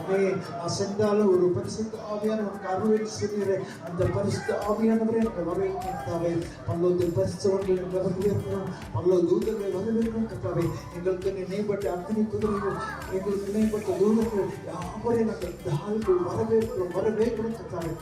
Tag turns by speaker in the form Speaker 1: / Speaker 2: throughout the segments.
Speaker 1: நான் சென்றாலும் ஒரு பரிசுத்த ஆவியானவர் அருள் செய்கிற அந்த பரிசுத்த ஆவியானவரை எனக்கு வரவேற்கத்தாவே பல்லோத்தில் பரிசுத்தவர்கள் எங்களை வரவேற்கணும் பல்லோ தூதர்களை வரவேற்கணும் கத்தாவே எங்களுக்கு நினைப்பட்ட அத்தனை குதிரைகள் எங்களுக்கு நினைப்பட்ட தூதர்கள் யாவரையும் நாங்கள் இந்த ஆளுக்குள் வரவேற்கணும் கத்தாவே.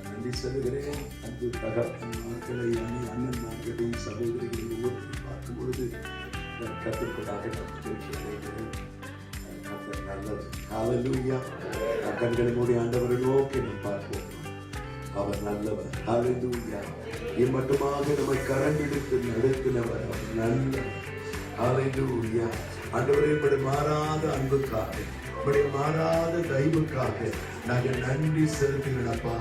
Speaker 2: நன்றி சொல்லுகிறேன். அன்பு தகப்பன்மார்களை அண்ணன் மார்களையும் சகோதரிகளையும் ஒவ்வொருத்தரையும் பார்க்கும் பொழுது கத்திற்குள்ளாக நல்லது. ஹல்லேலூயா. கண்களை மூடி ஆண்டவரை நோக்கி நாம் பார்ப்போம். அவர் நல்லவர். ஹல்லேலூயா. இம்மட்டுமாக நம்மை கரண்டெடுத்து நடத்தினவர் அவர் நல்லவர். ஹல்லேலூயா. ஆண்டவரே உம்முடைய மாறாத அன்புக்காக உம்முடைய மாறாத தயவுக்காக நாங்கள் நன்றி செலுத்துகிறோம்ப்பா.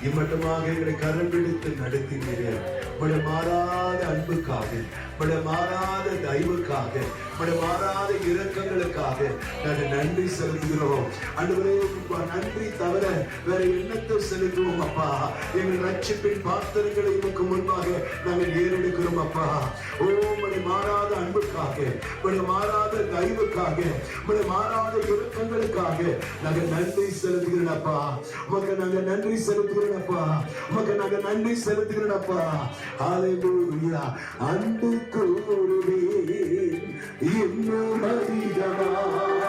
Speaker 2: இம்மட்டுமாக எங்களை கரம்பிடித்து நடத்தினீர்கள். உம்முடைய மாறாத அன்புக்காக உம்முடைய மாறாத தயவுக்காக உம்முடைய மாறாத இரக்கங்களுக்காக நாங்கள் நன்றி செலுத்துகிறோம். ஆண்டவரே நன்றி தவிர வேற எண்ணத்தை செலுத்துவோம் அப்பா. எங்கள் ரட்சிப்பின் பாத்திரங்களை உமக்கு முன்பாக நாங்கள் ஏறெடுக்கிறோம் அப்பா. ஓ உம்முடைய மாறாத அன்புக்காக உம்முடைய மாறாத தயவுக்காக உம்முடைய மாறாத இரக்கங்களுக்காக நாங்கள் நன்றி செலுத்துகிறோம் அப்பா. உமக்கு நாங்கள் நன்றி செலுத்துகிறோம் அப்பா. உமக்கு நாங்கள் நன்றி செலுத்துகிறோம் அப்பா. ஹல்லேலூயா. அன்பு கூறுவே இன்னும் அதிகமாக